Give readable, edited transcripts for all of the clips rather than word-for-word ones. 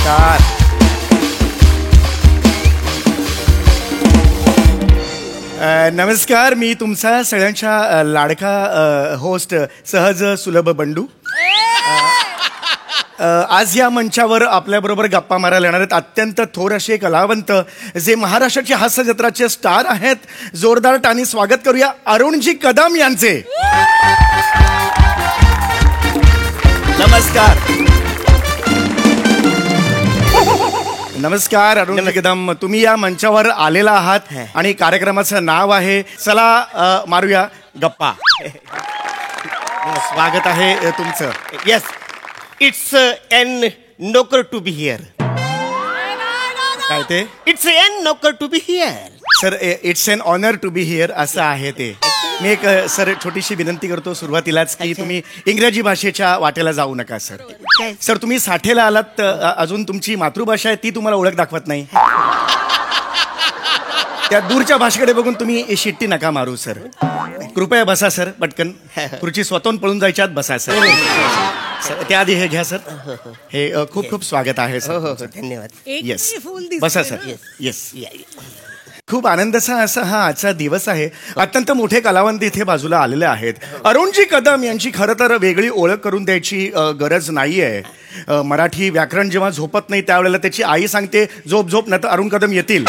नमस्कार. नमस्कार, मी तुमचा सगळ्यांच्या लाडका होस्ट सहज सुलभ बंडू. आज या मंचावर आपल्याबरोबर गप्पा मारायला येणार आहेत अत्यंत थोर असे कलावंत जे महाराष्ट्राची हास्य जत्राचे स्टार आहेत. जोरदार टाणी स्वागत करूया अरुणजी कदम यांचे. नमस्कार. नमस्कार अरुण कदम, तुम्ही या मंचावर आलेला आहात आणि कार्यक्रमाचं नाव आहे चला मारूया गप्पा. स्वागत आहे तुमचं. Yes, it's an honour to be here. काय ते? It's an honour to be here. Sir, it's an honour to be here असं आहे ते. मी एक सर छोटीशी विनंती करतो सुरुवातीलाच की तुम्ही इंग्रजी भाषेच्या वाटेला जाऊ नका सर. सर, तुम्ही साठेला आलात, अजून तुमची मातृभाषा आहे ती तुम्हाला ओळख दाखवत नाही. त्या दूरच्या भाषेकडे बघून तुम्ही शिट्टी नका मारू सर. कृपया बसा सर, पटकन. खुर्ची स्वतःहून पळून जायच्या आत बसा सर. त्याआधी हे घ्या सर. हे खूप खूप स्वागत आहे सर. धन्यवाद. येस, बसा सर. येस, खूप आनंदाचा असा हा आजचा दिवस आहे. अत्यंत मोठे कलावंत इथे बाजूला आलेले आहेत. अरुणजी कदम यांची खरं तर वेगळी ओळख करून द्यायची गरज नाहीये. मराठी व्याकरण जेव्हा झोपत नाही त्यावेळेला त्याची आई सांगते झोप झोप, नाही तर अरुण कदम येतील.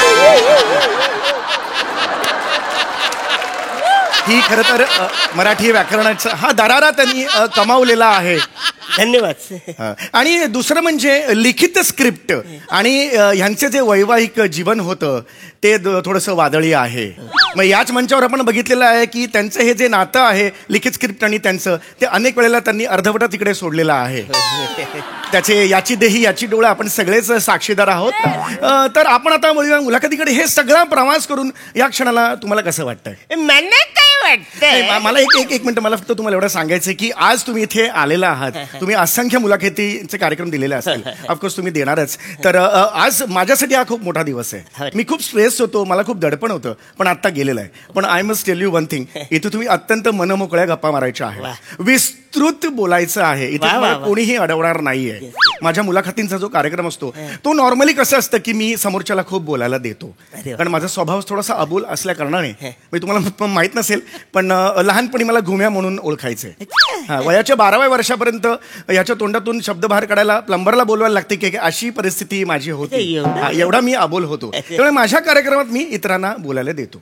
ही खरं तर मराठी व्याकरणाचा हा दरारा त्यांनी कमावलेला आहे. धन्यवाद. आणि दुसरं म्हणजे लिखित स्क्रिप्ट आणि ह्यांचे जे वैवाहिक जीवन होतं ते थोडंसं वादळी आहे. मग याच मंचावर आपण बघितलेलं आहे की त्यांचं हे जे नातं आहे लिखित स्क्रिप्ट आणि त्यांचं, ते अनेक वेळेला त्यांनी अर्धवटा तिकडे सोडलेलं आहे. त्याचे याची देही याची डोळा आपण सगळेच साक्षीदार आहोत. तर आपण आता बोलूया मुलाखतीकडे. हे सगळा प्रवास करून या क्षणाला तुम्हाला कसं वाटतंय? मला एक मिनिट, मला फक्त तुम्हाला एवढं सांगायचं की आज तुम्ही इथे आलेला आहात. तुम्ही असंख्य मुलाखतीचे कार्यक्रम दिलेले असतील, ऑफकोर्स तुम्ही देणारच. तर आज माझ्यासाठी हा खूप मोठा दिवस आहे. मी खूप स्ट्रेस होतो, मला खूप दडपण होतं, पण आता गेलेलं आहे. पण I must tell you one thing, इथे तुम्ही अत्यंत मनमोकळ्या गप्पा मारायच्या आहे, विस्तृत बोलायचं आहे. इथे कोणीही अडवणार नाहीये. माझ्या मुलाखतींचा जो कार्यक्रम असतो तो नॉर्मली कसं असतं की मी समोरच्याला खूप बोलायला देतो, कारण माझा स्वभाव थोडासा अबोल असल्या कारणाने. मी तुम्हाला माहित नसेल पण लहानपणी मला घुम्या म्हणून ओळखायचे. वयाच्या 12व्या वर्षापर्यंत याच्या तोंडातून शब्द बाहेर काढायला प्लंबरला बोलवायला लागते की अशी परिस्थिती माझी होती. एवढा मी अबोल होतो. त्यामुळे माझ्या कार्यक्रमात मी इतरांना बोलायला देतो.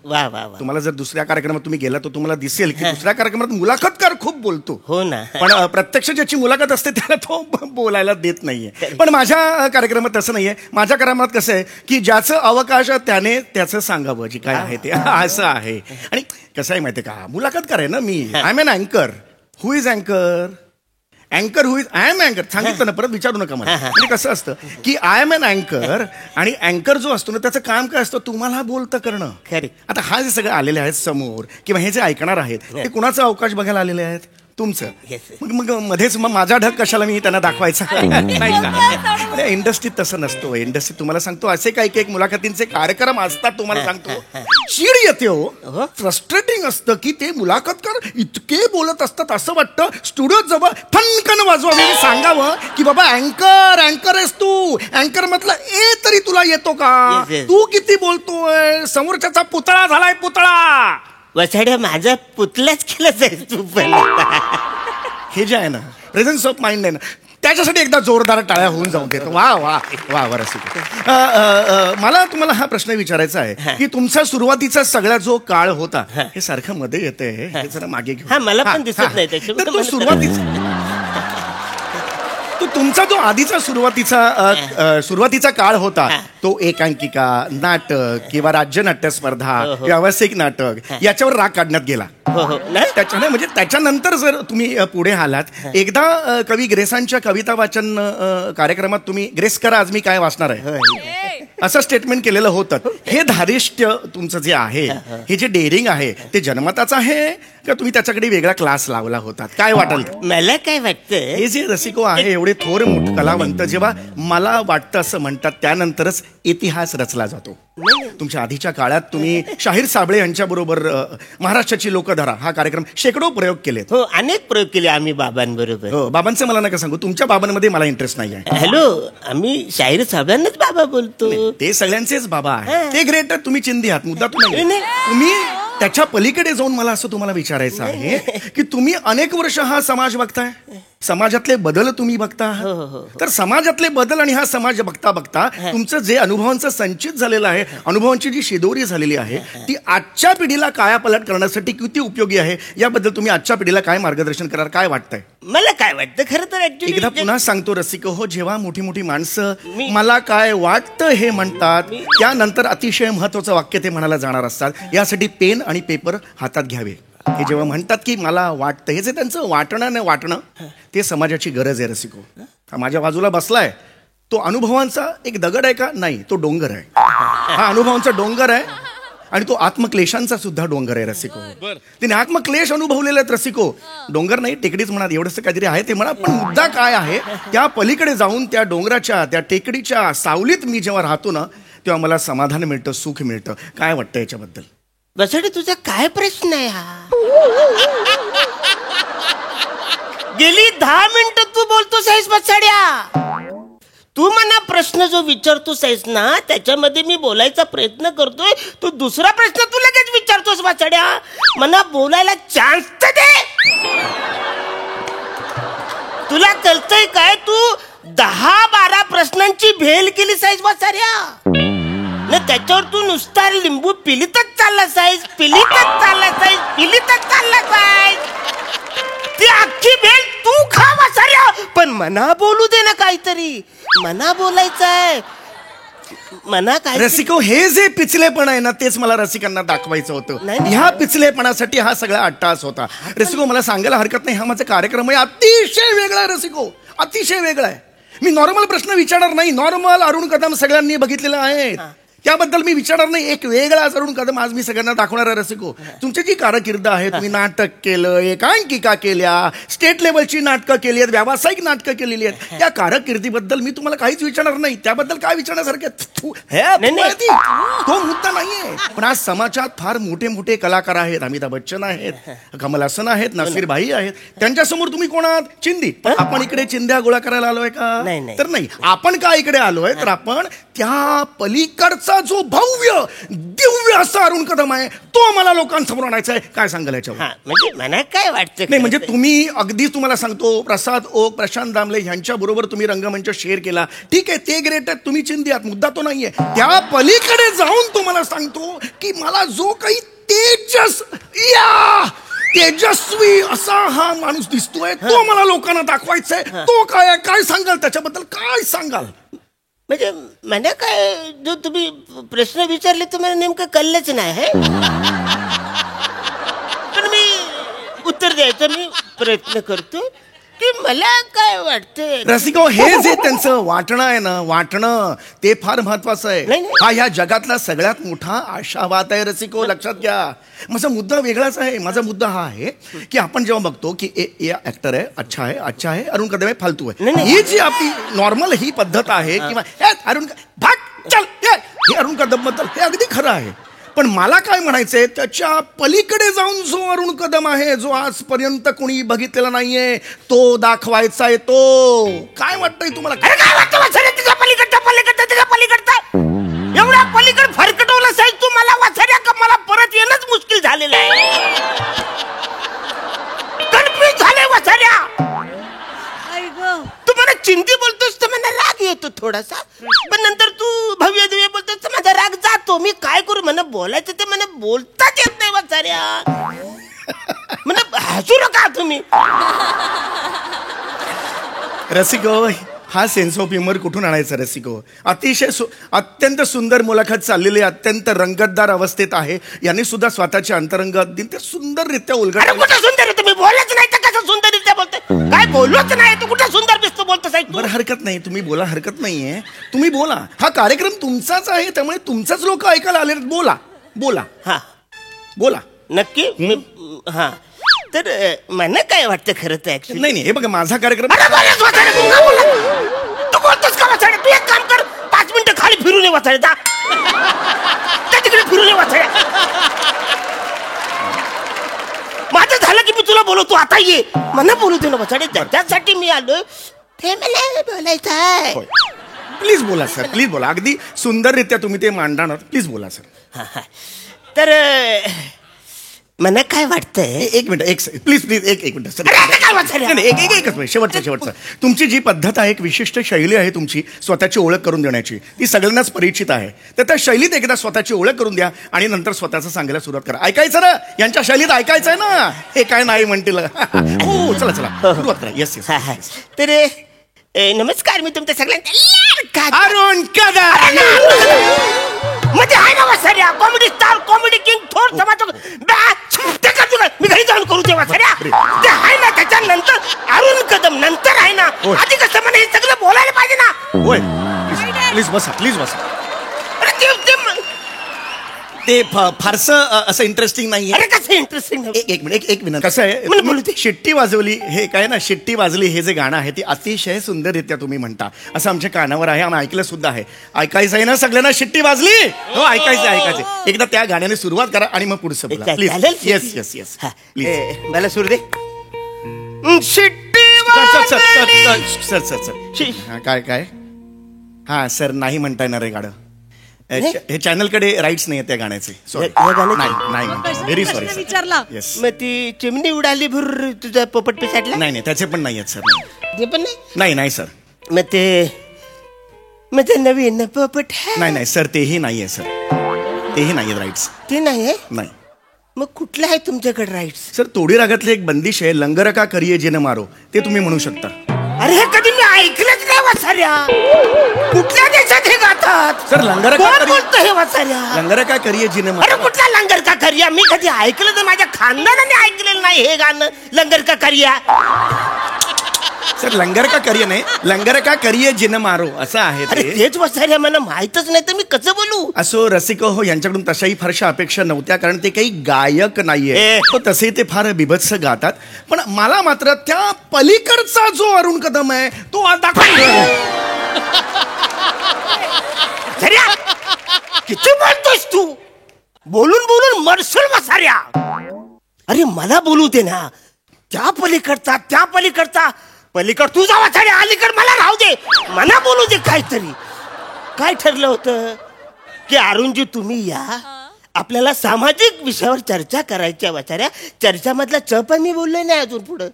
तुम्हाला जर दुसऱ्या कार्यक्रमात तुम्ही गेला तर तुम्हाला दिसेल की दुसऱ्या कार्यक्रमात मुलाखतकार खूप बोलतो. हो ना. पण प्रत्यक्ष ज्याची मुलाखत असते त्याला तो बोलायला देत नाहीये. पण माझ्या कार्यक्रमात तसं नाहीये. माझ्या कार्यक्रमात कसं आहे की ज्याचं अवकाश त्याने त्याचं सांगावं जे काय आहे ते, असं आहे. आणि कसं आहे माहितीये का, मुलाखतकार आहे ना मी. आय एम एन अँकर. हु इज अँकर? अँकर हु इज? आय एम अँकर. सांगितलं ना, परत विचारू नका मला. म्हणजे कसं असतं की आय एम एन अँकर, आणि अँकर जो असतो ना त्याचं काम काय असतं, तुम्हाला बोलतं करणं. आता हा जे सगळे आलेले आहेत समोर किंवा हे जे ऐकणार आहेत ते कुणाचा अवकाश बघायला आलेले आहेत? तुमचं. मग मध्येच मग माझा ढग कशाला मी त्यांना दाखवायचा? नाही का? इंडस्ट्रीत तसं नसतो. इंडस्ट्रीत तुम्हाला सांगतो असे काही काही मुलाखतींचे कार्यक्रम असतात, तुम्हाला सांगतो चीड येते हो. फ्रस्ट्रेटिंग असतं की ते मुलाखतकार इतके बोलत असतात, असं वाटतं स्टुडिओत जवळ फनकन वाजवावं, सांगावं की बाबा अँकर आहेस तू. अँकर मधलं ए तरी तुला येतो का? तू किती बोलतोय? समोरच्याचा पुतळा झालाय, पुतळा. वसाड्या माझा पुतलाच केला जाईल तू. हे जे आहे ना प्रेझन्स ऑफ माइंड आहे ना, त्याच्यासाठी एकदा जोरदार टाळ्या होऊन जाऊन देतो. वा वा वा वा. मला तुम्हाला हा प्रश्न विचारायचा आहे की तुमचा सुरुवातीचा सगळा जो काळ होता, हे सारखं मध्ये येतंय, हे जरा मागे घेऊ. मला पण दिसत नाही. तर तुमचा जो आधीचा सुरुवातीचा काळ होता तो एकांकिका, नाटक किंवा राज्य नाट्य स्पर्धा, व्यावसायिक नाटक याच्यावर राग काढण्यात गेला. त्याच्याने म्हणजे त्याच्यानंतर जर तुम्ही पुढे आलात, एकदा कवी ग्रेसांच्या कविता वाचन कार्यक्रमात तुम्ही ग्रेस करा आज मी काय वाचणार आहे असं स्टेटमेंट केलेलं होतं. हे धारिष्ट्य तुमचं जे आहे, हे जे डेअरिंग आहे, ते जन्मताचं आहे का तुम्ही त्याच्याकडे वेगळा क्लास लावला होता? काय वाटलं? मला काय वाटतं, हे जे रसिको आहे एवढे थोर मोठे कलावंत जेव्हा मला वाटतं असं म्हणतात त्यानंतरच इतिहास रचला जातो. तुमच्या आधीच्या काळात तुम्ही शाहीर साबळे यांच्या बरोबर महाराष्ट्राची लोकधारा हा कार्यक्रम शेकडो प्रयोग केलेत. हो, अनेक प्रयोग केले आम्ही बाबांबरोबर. हो, बाबांचं मला नका सांगू, तुमच्या बाबांमध्ये मला इंटरेस्ट नाही आहे. हॅलो, आम्ही शाहीर साहेबांनाच बाबा बोलतो. ते सगळ्यांचेच बाबा आहे, ते ग्रेट आहे. तुम्ही चिंदी आहात, मुद्दा तुम्ही नाही. तुम्ही त्याच्या पलीकडे जाऊन मला असं तुम्हाला विचारायचं आहे की तुम्ही अनेक वर्ष हा समाज बघताय, समाजातले बदल तुम्ही बघता आहात. तर समाजातले बदल आणि हा समाज बघता बघता तुमचं जे अनुभवांचं संचित झालेलं आहे, अनुभवांची जी शिदोरी झालेली आहे, ती आजच्या पिढीला कायापालट करण्यासाठी किती उपयोगी आहे याबद्दल तुम्ही आजच्या पिढीला काय मार्गदर्शन कराल, काय वाटतंय? मला काय वाटतं खरं तर एकदा पुन्हा सांगतो रसिक हो, जेव्हा मोठी मोठी माणसं मला काय वाटतं हे म्हणतात, त्यानंतर अतिशय महत्वाचं वाक्य ते म्हणायला जाणार असतात. यासाठी पेन आणि पेपर हातात घ्यावे. हे जेव्हा म्हणतात की मला वाटतं, हे जे त्यांचं वाटणं नाही वाटणं, ते समाजाची गरज आहे रसिको. हा माझ्या बाजूला बसलाय, तो अनुभवांचा एक दगड आहे का? नाही, तो डोंगर आहे. हा अनुभवांचा डोंगर आहे आणि तो आत्मक्लेशांचा सुद्धा डोंगर आहे रसिको. तिने आत्मक्लेश अनुभवलेले आहेत रसिको. डोंगर नाही, टेकडीच म्हणा, एवढंच काहीतरी आहे ते म्हणा, पण मुद्दा काय आहे, त्या पलीकडे जाऊन त्या डोंगराच्या त्या टेकडीच्या सावलीत मी जेव्हा राहतो ना, तेव्हा मला समाधान मिळतं, सुख मिळतं. काय वाटतं याच्याबद्दल? बसाडे, तुझा काय प्रश्न आहे हा? गेली 10 मिनिटं तू बोलतोस आहेस बसाड्या. तू मला प्रश्न जो विचारतोस आहेस ना, त्याच्यामध्ये मी बोलायचा प्रयत्न करतोय, तू दुसरा प्रश्न तू लगेच विचारतोस बसाड्या. मला बोलायला चान्स तर दे. तुला कळतंय काय, तू 10-12 प्रश्नांची भेल केलीस आहेस बसाड्या. त्याच्यावर तू नुसता लिंबू पिलीतच चाललास आहेस, पिलीतच चाललास आहेस, पिलीतच चाललास आहेस. ती अख्खी भेल तू खा बसाड्या, पण मना बोलू दे ना काहीतरी. मना बोलायचंय, मना काय. रसिको, हे जे पिचलेपण आहे ना, तेच मला रसिकांना दाखवायचं होतं. ह्या पिचलेपणासाठी हा सगळा अट्टास होता. रसिको, मला सांगायला हरकत नाही, हा माझा कार्यक्रम आहे, अतिशय वेगळा आहे रसिको, अतिशय वेगळा आहे. मी नॉर्मल प्रश्न विचारणार नाही. नॉर्मल अरुण कदम सगळ्यांनी बघितलेलं आहे, त्याबद्दल मी विचारणार नाही. एक वेगळा अरुण कदम आज मी सगळ्यांना दाखवणार आहे रसिको. तुमची जी कारकीर्द आहे, तुम्ही नाटक केलं, एकांकिका केल्या, स्टेट लेवलची नाटकं केली आहेत, व्यावसायिक नाटकं केलेली आहेत, त्या कारकिर्दीबद्दल मी तुम्हाला काहीच विचारणार नाही. त्याबद्दल काय विचारण्यासारखे, तो मुद्दा नाहीये. पण आज समाजात फार मोठे मोठे कलाकार आहेत. अमिताभ बच्चन आहेत, कमल हसन आहेत, नसीर भाई आहेत. त्यांच्यासमोर तुम्ही कोण आहात? चिंदी. आपण इकडे चिंध्या गोळा करायला आलोय का? तर नाही. आपण का इकडे आलोय, तर आपण त्या पलीकडचा जो भव्य दिव्य असा अरुण कदम आहे, तो मला लोकांसमोर आणायचा आहे. काय सांगाल याच्यावर? म्हणजे मला काय वाटतं, नाही म्हणजे तुम्ही अगदी, तुम्हाला सांगतो, प्रसाद ओक, प्रशांत दामले यांच्या बरोबर तुम्ही रंगमंच शेअर केला, ठीक आहे, ते ग्रेट आहेत, तुम्ही चिंदी आहात, मुद्दा तो नाहीये. त्या पलीकडे जाऊन तुम्हाला सांगतो की मला जो काही तेजस्वी असा हा माणूस दिसतोय, तो मला लोकांना दाखवायचा आहे. तो काय, काय सांगाल त्याच्याबद्दल, काय सांगाल? म्हणजे मला काय, जो तुम्ही प्रश्न विचारले तुम्हाला नेमकं कळलंच नाही, पण मी उत्तर द्यायचा मी प्रयत्न करतो की मला काय वाटतंय. रसिको, हे जे त्यांचं वाटणं आहे ना, वाटणं ते फार महत्वाचं आहे. हा या जगातला सगळ्यात मोठा आशावाद आहे रसिको, लक्षात घ्या. माझा मुद्दा वेगळाच आहे. माझा मुद्दा हा आहे की आपण जेव्हा बघतो की ऍक्टर आहे, अच्छा आहे, अरुण कदम आहे, फालतू आहे, ही जी आपली नॉर्मल ही पद्धत आहे, किंवा अरुण भाग चल, हे अरुण कदम बद्दल हे अगदी खरं आहे. पण मला काय म्हणायचंय, त्याच्या पलीकडे जाऊन जो अरुण कदम आहे, जो आजपर्यंत कोणी बघितलेला नाहीये, तो दाखवायचा आहे. तो काय वाटतंय तुम्हाला? काय वाटतं तुझ्या पलीकडचा एवढा पलीकड फरकटवलं साहेब तू मला वाचाऱ्या का? मला परत येणंच मुश्किल झालेलं आहे. कन्फ्युज झाले वाचाऱ्या. तू मला चिंदी बोलतोस तर मला राग येतो थोडासा, पण नंतर तू भव्य दिव्य बोलतोस तर माझा राग जातो. मी काय करू, मला बोलायचं ते मला बोलताच येत नाही वाचाऱ्या. मला हसू नका तुम्ही. रसिको, हा सेन्स ऑफ ह्युमर कुठून आणायचा रसिको? अतिशय अत्यंत सुंदर मुलाखत चाललेली, अत्यंत रंगतदार अवस्थेत आहे. यांनी सुद्धा स्वतःचे अंतरंग अगदी ते सुंदररित्या उलगडले. कुठं सुंदर, तुम्ही बोलच नाही तर कसं सुंदररित्या बोलतोय? काय बोललोच नाही तू, कुठं सुंदर दिसतो बोलतो साहेब? बरं, हरकत नाही, तुम्ही बोला, हरकत नाहीये, तुम्ही बोला. हा कार्यक्रम तुमचाच आहे, त्यामुळे तुमचाच लोक ऐकायला आले. बोला बोला. हा बोला. नक्की. हा, तर मला काय वाटतं खरं तर ऍक्च्युअली. नाही, हे बघा, माझा कार्यक्रम. तू बोलतोस का वाचाडे? तू एक काम कर, 5 मिनिटं खाली फिरून ये वाचाडे. बोलवतो आता ये मला बोलू दे ना बसाडे त्याच्यासाठी मी आलो ते मला बोलायचं आहे. प्लीज बोला सर, प्लीज बोला. अगदी सुंदररित्या तुम्ही ते मांडणार. प्लीज बोला सर. तर मला काय वाटतंय. एक मिनिट, प्लीज प्लीज एक मिनिट सर. एकच मिनिट, शेवटचं. तुमची जी पद्धत आहे, एक विशिष्ट शैली आहे तुमची स्वतःची ओळख करून देण्याची, ती सगळ्यांनाच परिचित आहे. तर त्या शैलीत एकदा स्वतःची ओळख करून द्या आणि नंतर स्वतःचं सांगायला सुरुवात करा. ऐकायचं ना, यांच्या शैलीत ऐकायचं आहे ना. हे काय नाही म्हणतील. हो चला सुरुवात करा. Yes yes. तर नमस्कार, मी तुमच्या सगळ्यांना अरुण कदम म्हणजे आहे ना वासाऱ्या, कॉमेडी स्टार, कॉमेडी किंग, थोर समाज मी घरी जाऊन करू दे वासाऱ्या. ते आहे ना, त्याच्यानंतर अरुण कदम नंतर आहे ना. आधी कसं मला हे सगळं बोलायला पाहिजे ना. होय, प्लीज बसा, प्लीज बसा. ते फारसं असं इंटरेस्टिंग नाही. अरे कसं इंटरेस्टिंग. एक मिनिट. कसं आहे, शिट्टी वाजवली, हे काय ना, शिट्टी वाजली हे जे गाणं आहे ते अतिशय सुंदररित्या तुम्ही म्हणता, असं आमच्या कानावर आहे, आम्ही ऐकलं सुद्धा आहे. ऐकायचं आहे ना सगळ्यांना, शिट्टी वाजली. हो ऐकायचं. एकदा त्या गाण्याने सुरुवात करा आणि मग पुढचं बोला please. Yes yes yes please. मला सुरू दे. शिट्टी सर काय हा सर, नाही म्हणता येणार आहे गाणं. हे चॅनलकडे राईट्स नाही त्या गाण्याचे. सॉरी, नाही व्हेरी सॉरी विचारला. येस. मग ती चिमणी उडाली भुर तुझा पोपट पिसाटला. नाही त्याचे पण नाही आहेत सर. ते पण नाही सर. मग ते नवीन पोपट नाही सर, तेही नाही आहे सर. तेही नाही आहेत राईट्स. ते नाही आहे. नाही. मग कुठलं आहे तुमच्याकडे राईट्स. सर, तोडी रागातले एक बंदिश आहे, लंगर का करिये जिन मारो, ते तुम्ही म्हणू शकता. अरे हे कधी मी ऐकलंच नाही वासाऱ्या. कुठल्या देशात हे गातात सर? लंगर कोण बोलतं हे वासाऱ्या. लंगर का करिये जिन अरे मारो. कुठला लंगर का करिया. मी कधी ऐकलं तर माझ्या खानदानाने ऐकलेलं नाही हे गाणं, लंगर का करिया. सर, लंगर का करिये नाही, लंगर का करिये जिन मारो असं आहे अरे ते. तेच वासाऱ्या, मला माहितच नाही तर मी कसं बोलू. असो रसिक हो, यांच्याकडून तशाही फारशा अपेक्षा नव्हत्या, कारण ते काही गायक नाहीये. हो, तसे ते फार बिभत्स गातात, पण मला मात्र त्या पलीकडचा जो अरुण कदम आहे तो आता किती बोलतोस तू. बोलून मरसल वासाऱ्या. अरे मला बोलू दे ना. त्या पलीकडचा पलीकड तुझा वासाऱ्या, अलीकड मला राहू दे. मला बोलू दे काहीतरी. काय ठरलं होतं की अरुणजी तुम्ही या, आपल्याला सामाजिक विषयावर चर्चा करायची आहे वाचाऱ्या. चर्चामधला च पण मी बोललोय नाही अजून पुढं.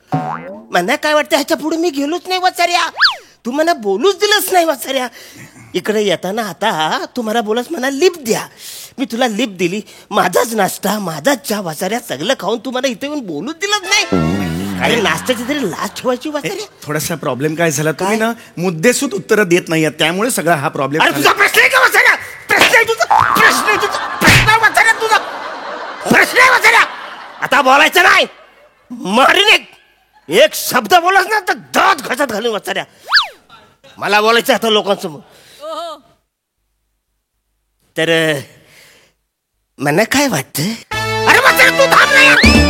मला काय वाटतं ह्याच्या पुढे मी गेलोच नाही वाचाऱ्या. तू मला बोलूच दिलंच नाही वाचाऱ्या. इकडे येताना आता तू मला बोलस मला लिप द्या. मी तुला लिप दिली, माझाच नाश्ता माझाच चहा वाचाऱ्या सगळं खाऊन तू मला इथे येऊन बोलूच दिलंच नाही. अरे नाश्त्याची तरी लाच ठेवायची वाचाऱ्या. थोडासा प्रॉब्लेम काय झाला, तुम्ही ना मुद्देसूद उत्तर देत नाही, त्यामुळे सगळा हा प्रॉब्लेम. अरे तुझा प्रश्न आहे का वाचाऱ्या. प्रश्न आहे वाचाऱ्या. आता बोलायचं नाही. मारीन एक शब्द बोलस ना तर दात घासत घालून वाचाऱ्या. मला बोलायचं आता लोकांसमोर. तर मला काय वाटतं. अरे वाचाऱ्या तू थांब नाही.